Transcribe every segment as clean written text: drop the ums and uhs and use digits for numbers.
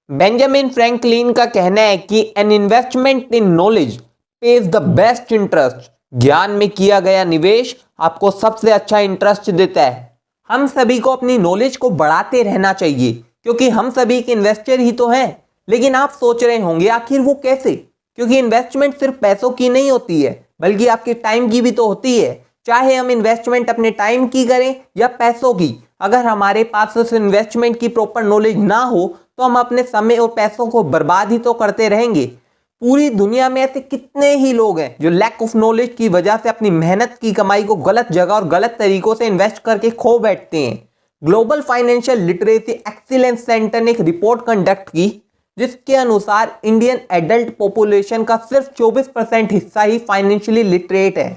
Benjamin Franklin का कहना है कि an investment in knowledge page the best interest. ज्ञान में किया गया निवेश आपको सबसे अच्छा इंटरेस्ट देता है। हम सभी को अपनी नॉलेज को बढ़ाते रहना चाहिए क्योंकि हम सभी के इन्वेस्टर ही तो हैं। लेकिन आप सोच रहे होंगे आखिर वो कैसे? क्योंकि इन्वेस्टमेंट सिर्फ पैसों की नहीं होती है बल्कि आपके टाइम की भी तो होती है। चाहे हम इन्वेस्टमेंट अपने टाइम की करें या पैसों की, अगर हमारे पास उस इन्वेस्टमेंट की प्रॉपर नॉलेज ना हो तो हम अपने समय और पैसों को बर्बाद ही तो करते रहेंगे। पूरी दुनिया में ऐसे कितने ही लोग हैं जो लैक ऑफ नॉलेज की वजह से अपनी मेहनत की कमाई को गलत जगह और गलत तरीकों से इन्वेस्ट करके खो बैठते हैं। Global financial literacy excellence centre ने एक रिपोर्ट कंडक्ट की जिसके अनुसार इंडियन एडल्ट पॉपुलेशन का सिर्फ 24% हिस्सा ही फाइनेंशियली लिटरेट है।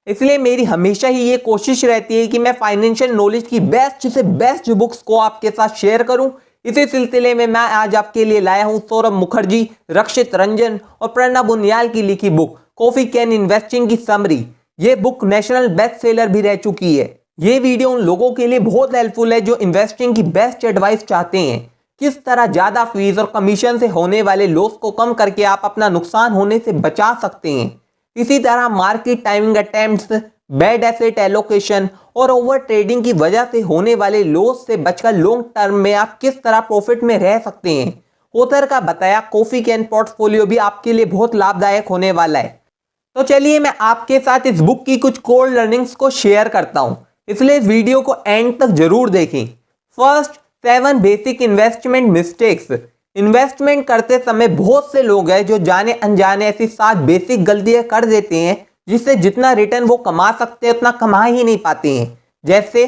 इसलिए मेरी हमेशा ही ये कोशिश रहती है कि मैं फाइनेंशियल नॉलेज की बेस्ट से बेस्ट बुक्स को आपके साथ शेयर करूं। इसी सिलसिले में मैं आज आपके लिए लाया हूं सौरभ मुखर्जी, रक्षित रंजन और प्रणब बुनियाल की लिखी बुक कॉफी कैन इन्वेस्टिंग की समरी। ये बुक नेशनल बेस्ट सेलर भी रह चुकी है। ये वीडियो उन लोगों के लिए बहुत हेल्पफुल है जो इन्वेस्टिंग की बेस्ट एडवाइस चाहते हैं। किस तरह ज्यादा फीस और कमीशन से होने वाले लॉस को कम करके आप अपना नुकसान होने से बचा सकते हैं। इसी तरह market timing attempts, bad asset allocation और ओवर ट्रेडिंग की वजह से होने वाले लॉस से बचकर लॉन्ग टर्म में आप किस तरह प्रॉफिट में रह सकते हैं। ऑथर का बताया कॉफी कैन पोर्टफोलियो भी आपके लिए बहुत लाभदायक होने वाला है। तो चलिए मैं आपके साथ इस बुक की कुछ कोर लर्निंग्स को शेयर करता हूं, इसलिए इस वीडियो को एंड तक जरूर देखें। First, 7 basic investment mistakes. Investment करते समय बहुत से लोग हैं जो जाने अनजाने ऐसी 7 बेसिक गलतियां कर देते हैं जिससे जितना रिटर्न वो कमा सकते हैं उतना कमा ही नहीं पाते हैं। जैसे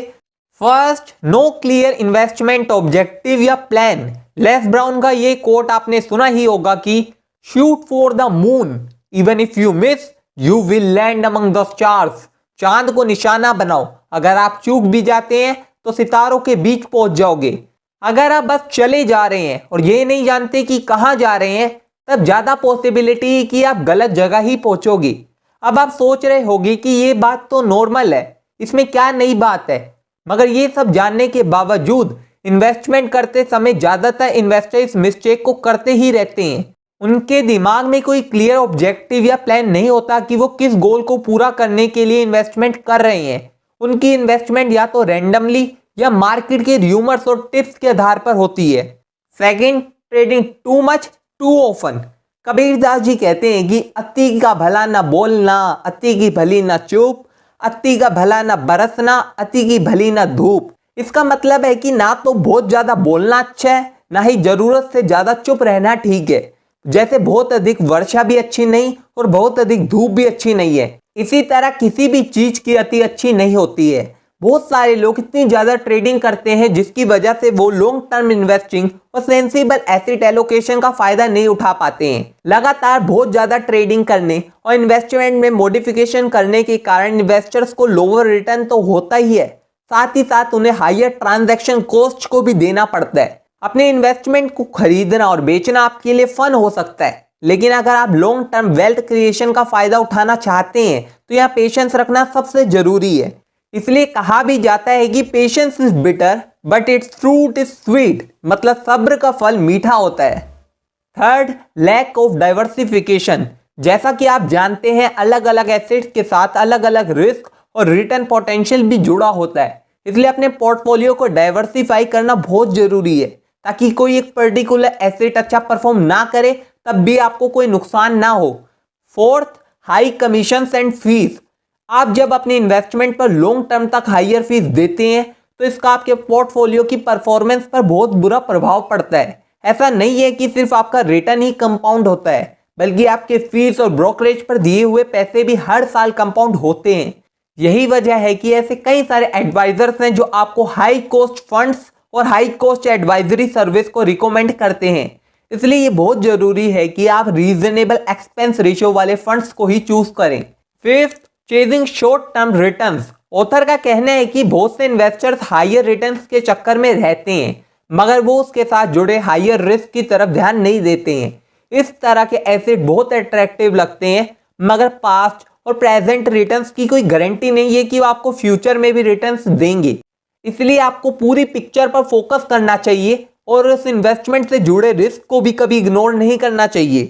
first, no clear investment objective या प्लान। लेस ब्राउन का ये कोट आपने सुना ही होगा कि shoot for the moon, even if you miss you will land among the stars. चांद को निशाना बनाओ, अगर आप चूक भी जाते हैं तो सितारों के बीच पहुंच जाओगे। अगर आप बस चले जा रहे हैं और ये नहीं जानते कि कहां जा रहे हैं तब ज्यादा पॉसिबिलिटी है कि आप गलत जगह ही पहुंचोगे। अब आप सोच रहे होंगे कि ये बात तो नॉर्मल है, इसमें क्या नई बात है। मगर ये सब जानने के बावजूद इन्वेस्टमेंट करते समय ज्यादातर इन्वेस्टर इस मिस्टेक को करते ही रहते हैं। उनके दिमाग में कोई क्लियर ऑब्जेक्टिव या प्लान नहीं होता कि वो किस गोल को पूरा करने के लिए इन्वेस्टमेंट कर रहे हैं। उनकी इन्वेस्टमेंट या तो रैंडमली या मार्केट के र्यूमर्स और टिप्स के आधार पर होती है। Second, trading too much too often. Kabirdas ji कहते हैं कि अति का भला न बोलना, अति की भली न चुप, अति का भला न बरसना, अति की भली न धूप। इसका मतलब है कि ना तो बहुत ज्यादा बोलना अच्छा है, ना ही जरूरत से ज्यादा चुप रहना ठीक है। जैसे बहुत अधिक वर्षा भी अच्छी नहीं और बहुत अधिक धूप भी अच्छी नहीं है, इसी तरह किसी भी चीज की अति अच्छी नहीं होती है। बहुत सारे लोग इतनी ज्यादा ट्रेडिंग करते हैं जिसकी वजह से वो लॉन्ग टर्म इन्वेस्टिंग और सेंसिबल एसेट एलोकेशन का फायदा नहीं उठा पाते हैं। लगातार बहुत ज्यादा ट्रेडिंग करने और इन्वेस्टमेंट में मॉडिफिकेशन करने के कारण इन्वेस्टर्स को लोअर रिटर्न तो होता ही है, साथ ही साथ उन्हें हायर ट्रांजैक्शन कॉस्ट को भी देना पड़ता है। अपने इन्वेस्टमेंट को खरीदना और बेचना आपके लिए फन हो सकता है, लेकिन अगर आप लॉन्ग टर्म वेल्थ क्रिएशन का फायदा उठाना चाहते हैं तो यहाँ पेशेंस रखना सबसे जरूरी है। इसलिए कहा भी जाता है कि patience is bitter but its fruit is sweet, मतलब सब्र का फल मीठा होता है। Third, lack of diversification. जैसा कि आप जानते हैं अलग अलग एसेट्स के साथ अलग अलग रिस्क और रिटर्न पोटेंशियल भी जुड़ा होता है, इसलिए अपने पोर्टफोलियो को डाइवर्सिफाई करना बहुत जरूरी है ताकि कोई एक पर्टिकुलर एसेट अच्छा परफॉर्म ना करे तब भी आपको कोई नुकसान ना हो। Fourth, high commission and fees. आप जब अपने इन्वेस्टमेंट पर लॉन्ग टर्म तक हायर फीस देते हैं तो इसका आपके पोर्टफोलियो की परफॉर्मेंस पर बहुत बुरा प्रभाव पड़ता है। ऐसा नहीं है कि सिर्फ आपका रिटर्न ही कंपाउंड होता है, बल्कि आपके फीस और ब्रोकरेज पर दिए हुए पैसे भी हर साल कंपाउंड होते हैं। यही वजह है कि ऐसे कई सारे एडवाइजर्स हैं जो आपको हाई कॉस्ट फंड्स और हाई कॉस्ट एडवाइजरी सर्विस को रिकमेंड करते हैं। इसलिए ये बहुत जरूरी है कि आप रीजनेबल एक्सपेंस रेशियो वाले फंड्स को ही चूज करें। Fifth, chasing short term returns. Author का कहना है कि बहुत से इन्वेस्टर्स हायर रिटर्न्स के चक्कर में रहते हैं मगर वो उसके साथ जुड़े हायर रिस्क की तरफ ध्यान नहीं देते हैं। इस तरह के एसेट बहुत अट्रैक्टिव लगते हैं मगर पास्ट और प्रेजेंट रिटर्न्स की कोई गारंटी नहीं है कि वो आपको फ्यूचर में भी रिटर्न्स देंगे। इसलिए आपको पूरी पिक्चर पर फोकस करना चाहिए और उस इन्वेस्टमेंट से जुड़े रिस्क को भी कभी इग्नोर नहीं करना चाहिए।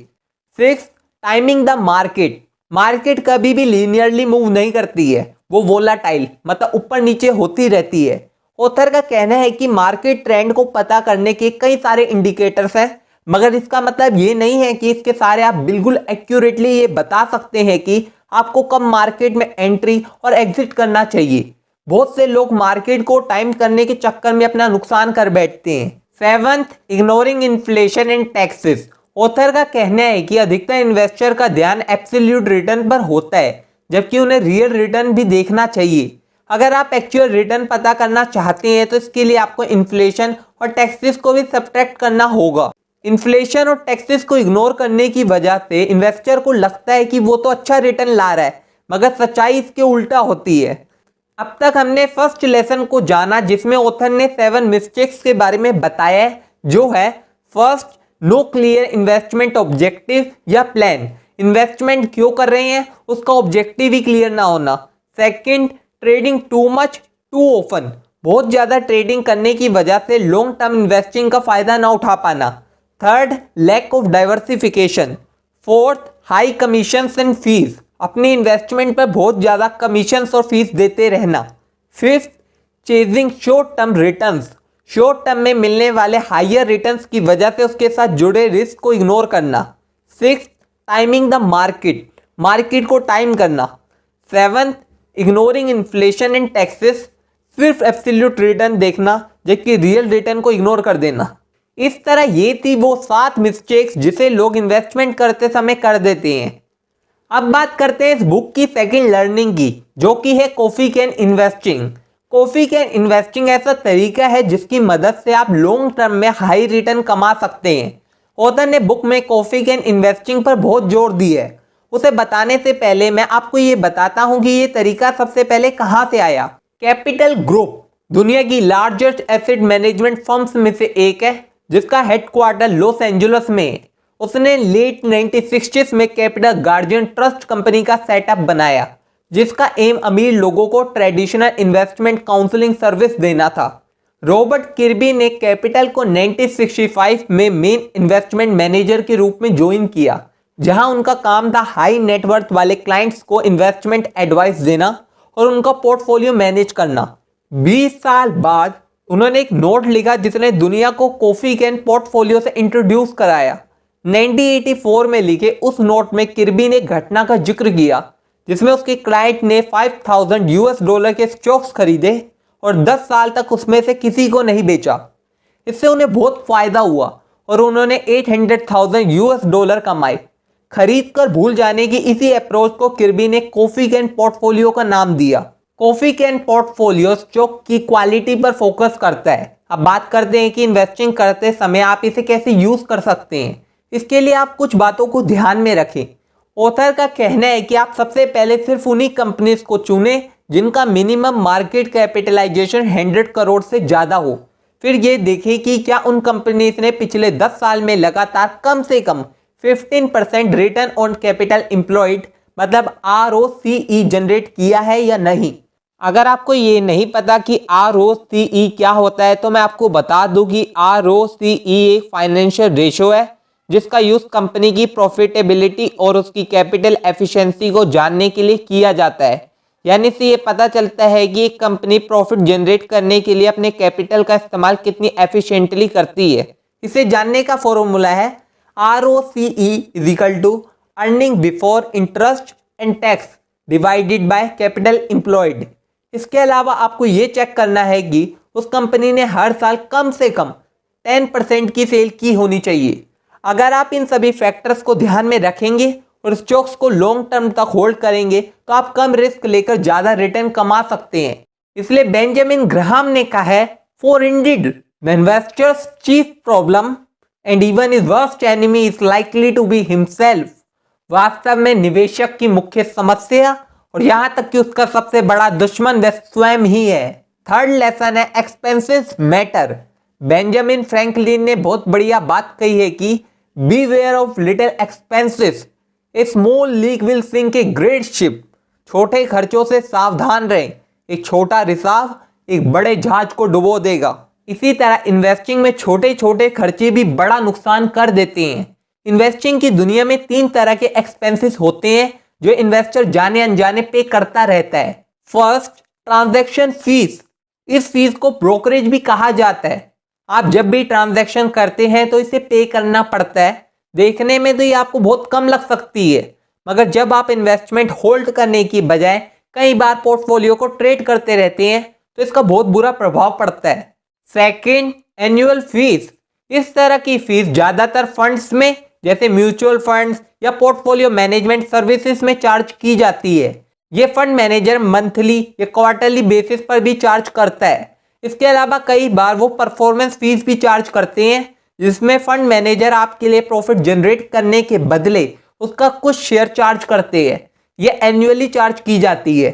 6. Timing the market. मार्केट कभी भी लीनियरली मूव नहीं करती है, वो वोलाटाइल मतलब ऊपर नीचे होती रहती है। ऑथर का कहना है कि मार्केट ट्रेंड को पता करने के कई सारे इंडिकेटर्स हैं, मगर इसका मतलब ये नहीं है कि इसके सारे आप बिल्कुल एक्यूरेटली ये बता सकते हैं कि आपको कब मार्केट में एंट्री और एग्जिट करना चाहिए। बहुत से लोग मार्केट को टाइम करने के चक्कर में अपना नुकसान कर बैठते हैं। 7. Ignoring inflation and taxes. Author का कहना है कि अधिकतर इन्वेस्टर का ध्यान एब्सोल्यूट रिटर्न पर होता है, जबकि उन्हें रियल रिटर्न भी देखना चाहिए। अगर आप एक्चुअल रिटर्न पता करना चाहते हैं तो इसके लिए आपको इन्फ्लेशन और टैक्सेस को भी सब्ट्रैक्ट करना होगा। इन्फ्लेशन और टैक्सेस को इग्नोर करने की वजह से इन्वेस्टर को लगता है कि वो तो अच्छा रिटर्न ला रहा है, मगर सच्चाई इसके उल्टा होती है। अब तक हमने फर्स्ट लेसन को जाना, जिसमें ऑथर ने 7 मिस्टेक्स के बारे में बताया है, जो है first, no clear investment objective या प्लान। इन्वेस्टमेंट क्यों कर रहे हैं उसका ऑब्जेक्टिव ही क्लियर ना होना। Second, trading too much too often. बहुत ज्यादा ट्रेडिंग करने की वजह से लॉन्ग टर्म इन्वेस्टिंग का फायदा ना उठा पाना। Third, lack of diversification. Fourth, high commissions and fees. अपनी इन्वेस्टमेंट पर बहुत ज्यादा कमीशंस और फीस देते रहना। Fifth, chasing short term returns. Short term में मिलने वाले हायर रिटर्न्स की वजह से उसके साथ जुड़े रिस्क को इग्नोर करना। Six, timing the market. Market को टाइम करना। Seventh, ignoring inflation and taxes. सिर्फ एब्सोल्यूट रिटर्न देखना, जबकि रियल रिटर्न को इग्नोर कर देना। इस तरह ये थी वो 7 मिस्टेक्स जिसे लोग इन्वेस्टमेंट करते समय कर देते हैं। अब बात करते हैं इस बुक की सेकंड लर्निंग की, जो कि है coffee can investing. Coffee can investing ऐसा तरीका है जिसकी मदद से आप लॉन्ग टर्म में हाई रिटर्न कमा सकते हैं। ऑथर ने बुक में कॉफी कैन इन्वेस्टिंग पर बहुत जोर दिया है। उसे बताने से पहले मैं आपको ये बताता हूं कि ये तरीका सबसे पहले कहां से आया। कैपिटल ग्रुप दुनिया की लार्जेस्ट एसेट मैनेजमेंट फर्म्स में से एक है, जिसका हेडक्वार्टर लॉस एंजलिस में है। उसने लेट 1960s में कैपिटल गार्जियन ट्रस्ट कंपनी का सेटअप बनाया, जिसका एम अमीर लोगों को ट्रेडिशनल इन्वेस्टमेंट काउंसलिंग सर्विस देना था। रॉबर्ट किर्बी ने कैपिटल को 1965 में मेन इन्वेस्टमेंट मैनेजर के रूप में ज्वाइन किया, जहां उनका काम था हाई नेटवर्थ वाले क्लाइंट्स को इन्वेस्टमेंट एडवाइस देना और उनका पोर्टफोलियो मैनेज करना। 20 साल बाद उन्होंने एक नोट लिखा जिसने दुनिया को कॉफी कैन पोर्टफोलियो से इंट्रोड्यूस कराया। 1984 में लिखे उस नोट में किर्बी ने घटना का जिक्र किया जिसमें उसके क्लाइंट ने $5,000 के स्टॉक्स खरीदे और 10 साल तक उसमें से किसी को नहीं बेचा। इससे उन्हें बहुत फायदा हुआ और उन्होंने $800,000 कमाए। खरीद कर भूल जाने की इसी अप्रोच को किर्बी ने कॉफी कैन पोर्टफोलियो का नाम दिया। कॉफी कैन पोर्टफोलियो स्टॉक की क्वालिटी पर फोकस करता है। अब बात करते हैं कि इन्वेस्टिंग करते समय आप इसे कैसे यूज कर सकते हैं। इसके लिए आप कुछ बातों को ध्यान में रखें। ऑथर का कहना है कि आप सबसे पहले सिर्फ उन्हीं कंपनीज को चुनें जिनका मिनिमम मार्केट कैपिटलाइजेशन 100 करोड़ से ज़्यादा हो। फिर ये देखें कि क्या उन कंपनीज ने पिछले 10 साल में लगातार कम से कम 15% रिटर्न ऑन कैपिटल एम्प्लॉयड मतलब ROCE जनरेट किया है या नहीं। अगर आपको ये नहीं पता कि ROCE क्या होता है तो मैं आपको बता दूं कि ROCE एक फाइनेंशियल रेशो है जिसका यूज कंपनी की प्रॉफिटेबिलिटी और उसकी कैपिटल एफिशिएंसी को जानने के लिए किया जाता है। यानी से ये पता चलता है कि एक कंपनी प्रॉफिट जनरेट करने के लिए अपने कैपिटल का इस्तेमाल कितनी एफिशिएंटली करती है। इसे जानने का फॉर्मूला है ROCE = earning before interest and tax divided by capital employed. इसके अलावा आपको ये चेक करना है कि उस कंपनी ने हर साल कम से कम 10% की सेल की होनी चाहिए। अगर आप इन सभी फैक्टर्स को ध्यान में रखेंगे और स्टॉक्स को लॉन्ग टर्म तक होल्ड करेंगे तो आप कम रिस्क लेकर ज्यादा रिटर्न कमा सकते हैं। इसलिए बेंजामिन ग्राहम ने कहा है, for indeed the investors chief problem and even his worst enemy is likely to be himself. वास्तव में निवेशक की मुख्य समस्या और यहां तक कि उसका सबसे बड़ा दुश्मन वह स्वयं ही है। थर्ड लेसन है एक्सपेंसेस मैटर। बेंजामिन फ्रैंकलिन ने बहुत बढ़िया बात कही है कि Beware of little expenses. A small leak will sink a great ship. छोटे खर्चों से सावधान रहें। एक छोटा रिसाव एक बड़े जहाज को डुबो देगा। इसी तरह इन्वेस्टिंग में छोटे छोटे खर्चे भी बड़ा नुकसान कर देते हैं। इन्वेस्टिंग की दुनिया में 3 तरह के एक्सपेंसेस होते हैं जो इन्वेस्टर जाने अनजाने पे करता रहता है। First, transaction fees. इस फीस को ब्रोकरेज भी कहा जाता है। आप जब भी ट्रांजैक्शन करते हैं तो इसे पे करना पड़ता है। देखने में तो ये आपको बहुत कम लग सकती है, मगर जब आप इन्वेस्टमेंट होल्ड करने की बजाय कई बार पोर्टफोलियो को ट्रेड करते रहते हैं तो इसका बहुत बुरा प्रभाव पड़ता है। Second, annual fees. इस तरह की फीस ज़्यादातर फंड्स में जैसे म्यूचुअल फंड्स या पोर्टफोलियो मैनेजमेंट सर्विसेज में चार्ज की जाती है। ये फंड मैनेजर मंथली या क्वार्टरली बेसिस पर भी चार्ज करता है। इसके अलावा कई बार वो परफॉर्मेंस फीस भी चार्ज करते हैं, जिसमें फंड मैनेजर आपके लिए प्रॉफिट जनरेट करने के बदले उसका कुछ शेयर चार्ज करते हैं। ये एनुअली चार्ज की जाती है।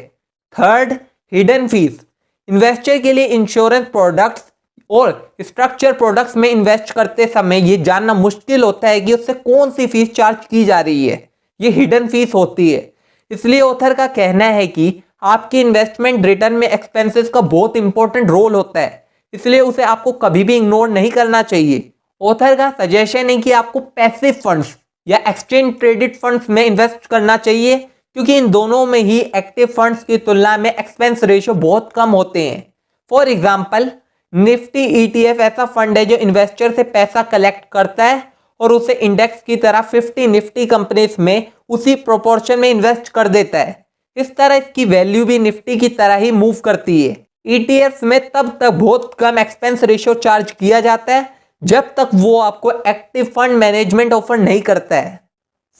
Third, hidden fees. इन्वेस्टर के लिए इंश्योरेंस प्रोडक्ट्स और स्ट्रक्चर प्रोडक्ट्स में इन्वेस्ट करते समय ये जानना मुश्किल होता है कि उससे कौन सी फीस चार्ज की जा रही है। ये हिडन फीस होती है। इसलिए ऑथर का कहना है कि आपकी इन्वेस्टमेंट रिटर्न में एक्सपेंसेस का बहुत इंपॉर्टेंट रोल होता है, इसलिए उसे आपको कभी भी इग्नोर नहीं करना चाहिए। ऑथर का सजेशन है कि आपको पैसिव फंड्स या एक्सचेंज ट्रेडेड फंड्स में इन्वेस्ट करना चाहिए, क्योंकि इन दोनों में ही एक्टिव फंड्स की तुलना में एक्सपेंस रेशियो बहुत कम होते हैं। फॉर एग्जाम्पल, निफ्टी ETF ऐसा फंड है जो इन्वेस्टर से पैसा कलेक्ट करता है और उसे इंडेक्स की तरह 50 निफ्टी कंपनीज में उसी प्रोपोर्शन में इन्वेस्ट कर देता है। इस तरह इसकी वैल्यू भी निफ्टी की तरह ही मूव करती है। ETFs में तब तक बहुत कम एक्सपेंस रेशियो चार्ज किया जाता है जब तक वो आपको एक्टिव फंड मैनेजमेंट ऑफर नहीं करता है।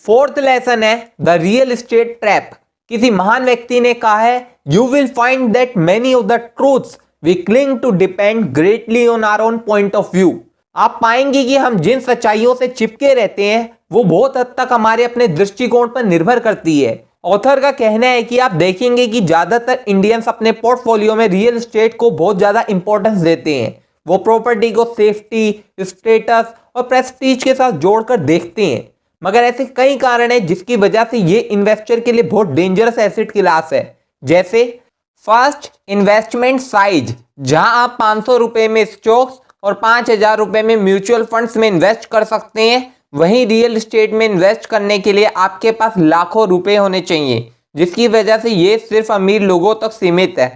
फोर्थ लेसन है द रियल एस्टेट ट्रैप। किसी महान व्यक्ति ने कहा है, you will find that many of the truths we cling to depend greatly on our own point of view. आप पाएंगे कि हम जिन सच्चाइयों से चिपके रहते हैं वो बहुत हद तक हमारे अपने दृष्टिकोण पर निर्भर करती है। ऑथर का कहना है कि आप देखेंगे कि ज्यादातर इंडियंस अपने पोर्टफोलियो में रियल एस्टेट को बहुत ज्यादा इंपॉर्टेंस देते हैं। वो प्रॉपर्टी को सेफ्टी, स्टेटस और प्रेस्टीज के साथ जोड़कर देखते हैं, मगर ऐसे कई कारण हैं जिसकी वजह से ये इन्वेस्टर के लिए बहुत डेंजरस एसेट क्लास है। जैसे फर्स्ट, इन्वेस्टमेंट साइज। जहां आप 500 रुपए में स्टॉक्स और 5000 रुपए में म्यूचुअल फंड्स में इन्वेस्ट कर सकते हैं, वहीं रियल एस्टेट में इन्वेस्ट करने के लिए आपके पास लाखों रुपए होने चाहिए, जिसकी वजह से ये सिर्फ अमीर लोगों तक सीमित है।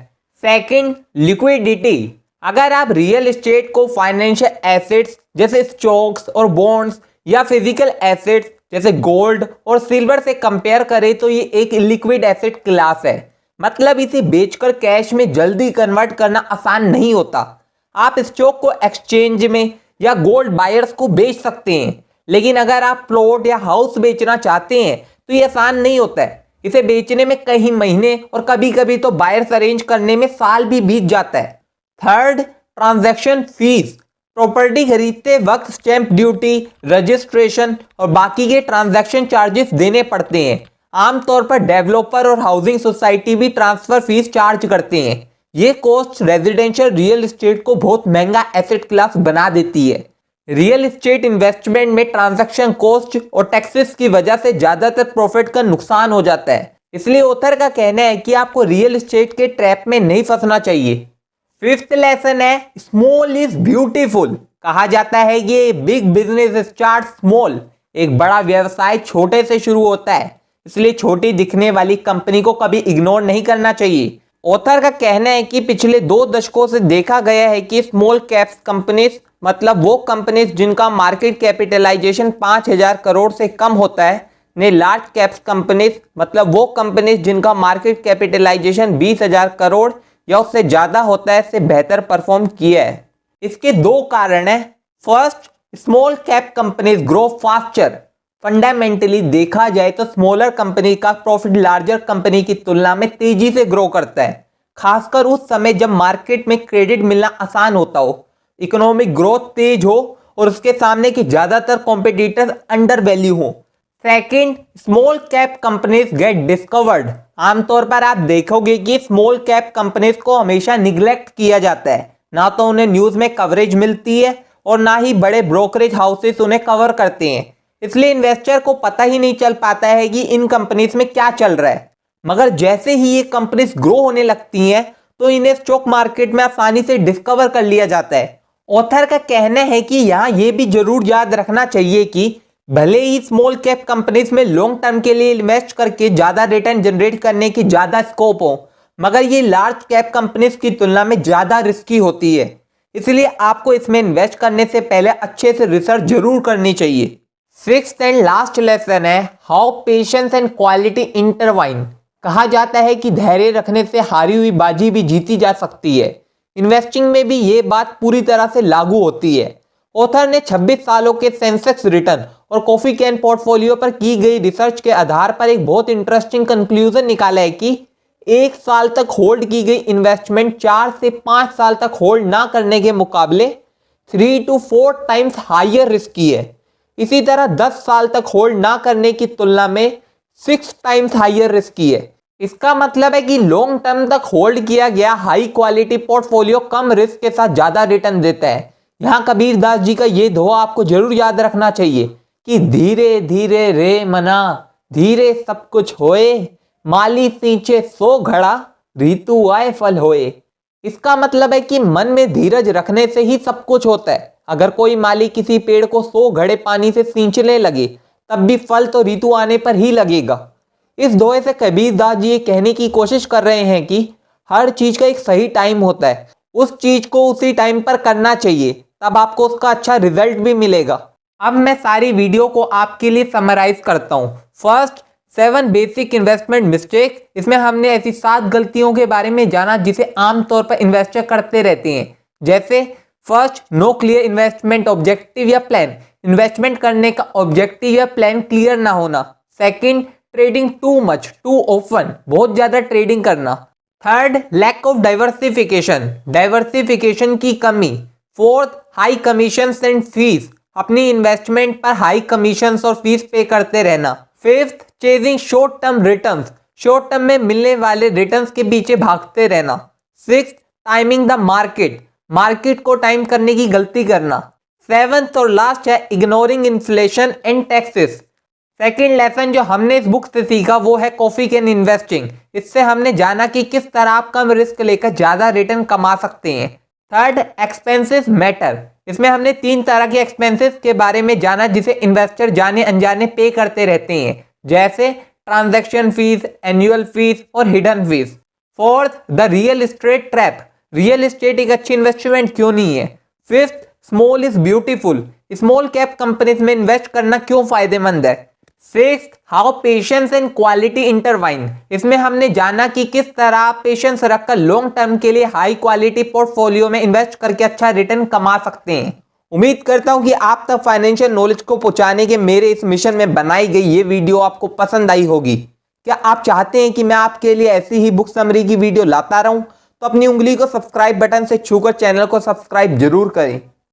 Second, liquidity. अगर आप रियल एस्टेट को फाइनेंशियल एसेट्स जैसे स्टॉक्स और बॉन्ड्स या फिजिकल एसेट्स जैसे गोल्ड और सिल्वर से कंपेयर करें तो ये एक लिक्विड एसेट क्लास है। मतलब इसे बेचकर कैश में जल्दी कन्वर्ट करना आसान नहीं होता। आप स्टॉक को एक्सचेंज में या गोल्ड बायर्स को बेच सकते हैं, लेकिन अगर आप प्लॉट या हाउस बेचना चाहते हैं तो ये आसान नहीं होता है। इसे बेचने में कई महीने और कभी कभी तो बायर्स अरेंज करने में साल भी बीत जाता है। Third, transaction fees. प्रॉपर्टी खरीदते वक्त स्टैंप ड्यूटी, रजिस्ट्रेशन और बाकी के ट्रांजैक्शन चार्जेस देने पड़ते हैं। आमतौर पर डेवलपर और हाउसिंग सोसाइटी भी ट्रांसफर फीस चार्ज करते हैं। ये कॉस्ट रेजिडेंशियल रियल एस्टेट को बहुत महंगा एसेट क्लास बना देती है। रियल एस्टेट इन्वेस्टमेंट में ट्रांजैक्शन कॉस्ट और टैक्सेस की वजह से ज्यादातर प्रॉफिट का नुकसान हो जाता है। इसलिए ऑथर का कहना है कि आपको रियल एस्टेट के ट्रैप में नहीं फंसना चाहिए। फिफ्थ लेसन है स्मॉल इज ब्यूटीफुल। कहा जाता है कि बिग बिजनेस स्टार्ट स्मॉल। एक बड़ा व्यवसाय छोटे से शुरू होता है, इसलिए छोटी दिखने वाली कंपनी को कभी इग्नोर नहीं करना चाहिए। ऑथर का कहना है कि पिछले 2 दशकों से देखा गया है कि स्मॉल कैप्स कंपनीज, मतलब वो कंपनीज जिनका मार्केट कैपिटलाइजेशन 5000 करोड़ से कम होता है, ने लार्ज कैप्स कंपनीज, मतलब वो कंपनीज जिनका मार्केट कैपिटलाइजेशन 20,000 करोड़ या उससे ज्यादा होता है, से बेहतर परफॉर्म किया है। इसके 2 कारण हैं। First, small cap companies grow faster. Fundamentally देखा जाए तो स्मॉलर कंपनी का प्रॉफिट लार्जर कंपनी की तुलना में तेजी से ग्रो करता है, खासकर उस समय जब मार्केट में क्रेडिट मिलना आसान होता हो, इकोनॉमिक ग्रोथ तेज हो और उसके सामने के ज्यादातर कॉम्पिटिटर्स अंडर वैल्यू हो। Second, small cap companies get discovered. आमतौर पर आप देखोगे कि स्मॉल कैप कंपनीज को हमेशा निग्लेक्ट किया जाता है। ना तो उन्हें न्यूज में कवरेज मिलती है और ना ही बड़े ब्रोकरेज हाउसेस उन्हें कवर करते हैं। इसलिए इन्वेस्टर को पता ही नहीं चल पाता है कि इन कंपनीज में क्या चल रहा है। मगर जैसे ही ये कंपनीज ग्रो होने लगती हैं तो इन्हें स्टॉक मार्केट में आसानी से डिस्कवर कर लिया जाता है ऑथर का कहना है कि यहाँ ये भी जरूर याद रखना चाहिए कि भले ही स्मॉल कैप कंपनीज में लॉन्ग टर्म के लिए इन्वेस्ट करके ज्यादा रिटर्न जनरेट करने की ज्यादा स्कोप हो, मगर ये लार्ज कैप कंपनीज की तुलना में ज्यादा रिस्की होती है। इसलिए आपको इसमें इन्वेस्ट करने से पहले अच्छे से रिसर्च जरूर करनी चाहिए। सिक्स्थ एंड लास्ट लेसन है how patience and quality intertwine. कहा जाता है कि धैर्य रखने से हारी हुई बाजी भी जीती जा सकती है। इन्वेस्टिंग में भी ये बात पूरी तरह से लागू होती है। ऑथर ने 26 सालों के सेंसेक्स रिटर्न और कॉफी कैन पोर्टफोलियो पर की गई रिसर्च के आधार पर एक बहुत इंटरेस्टिंग कंक्लूजन निकाला है कि 1 साल तक होल्ड की गई इन्वेस्टमेंट 4 से 5 साल तक होल्ड ना करने के मुकाबले 3 to 4 टाइम्स हायर रिस्की है। इसी तरह 10 साल तक होल्ड ना करने की तुलना में 6 टाइम्स हायर रिस्की है। इसका मतलब है कि लॉन्ग टर्म तक होल्ड किया गया हाई क्वालिटी पोर्टफोलियो कम रिस्क के साथ ज्यादा रिटर्न देता है। यहाँ कबीर दास जी का ये दोहा आपको जरूर याद रखना चाहिए कि धीरे धीरे रे मना, धीरे सब कुछ होए, माली सींचे 100 घड़ा, ऋतु आए फल होए। इसका मतलब है कि मन में धीरज रखने से ही सब कुछ होता है। अगर कोई माली किसी पेड़ को 100 घड़े पानी से सींचने लगे तब भी फल तो ऋतु आने पर ही लगेगा। इस दोहे से कबीर दास जी ये कहने की कोशिश कर रहे हैं कि हर चीज का एक सही टाइम होता है, उस चीज को उसी टाइम पर करना चाहिए, तब आपको उसका अच्छा रिजल्ट भी मिलेगा। अब मैं सारी वीडियो को आपके लिए समराइज करता हूँ। First, 7 basic investment mistake. इसमें हमने ऐसी 7 गलतियों के बारे में जाना जिसे आमतौर पर इन्वेस्टर करते रहते हैं। जैसे first, no clear investment objective या प्लान। इन्वेस्टमेंट करने का ऑब्जेक्टिव या प्लान क्लियर ना होना। Second, trading too much too often, बहुत ज्यादा ट्रेडिंग करना। Third, lack of diversification, diversification की कमी। Fourth, high commission and fees, अपनी इन्वेस्टमेंट पर हाई कमीशन और फीस पे करते रहना। Fifth, chasing short term returns, short term में मिलने वाले रिटर्न्स के पीछे भागते रहना। Sixth, timing the market, market को टाइम करने की गलती करना। सेवंथ और लास्ट है ignoring inflation and taxes. Second lesson जो हमने इस बुक से सीखा वो है कॉफी कैन इन्वेस्टिंग। इससे हमने जाना कि किस तरह आप कम रिस्क लेकर ज्यादा रिटर्न कमा सकते हैं। Third, expenses matter. इसमें हमने 3 तरह के एक्सपेंसेस के बारे में जाना जिसे इन्वेस्टर जाने अनजाने पे करते रहते हैं, जैसे ट्रांजैक्शन फीस, एनुअल फीस और hidden fees. Fourth, the real estate trap, real estate एक अच्छी इन्वेस्टमेंट क्यों नहीं है। Fifth, small is beautiful, small cap companies में इन्वेस्ट करना क्यों फायदेमंद है। Sixth, how patience and quality intertwine. इसमें हमने जाना कि किस तरह आप पेशेंस रखकर लॉन्ग टर्म के लिए हाई क्वालिटी पोर्टफोलियो में इन्वेस्ट करके अच्छा रिटर्न कमा सकते हैं। उम्मीद करता हूं कि आप तक फाइनेंशियल नॉलेज को पहुंचाने के मेरे इस मिशन में बनाई गई ये वीडियो आपको पसंद आई होगी। क्या आप चाहते हैं कि मैं आपके लिए ऐसी ही बुक समरी की वीडियो लाता रहूं? तो अपनी उंगली को सब्सक्राइब बटन से छूकर चैनल को सब्सक्राइब जरूर करें।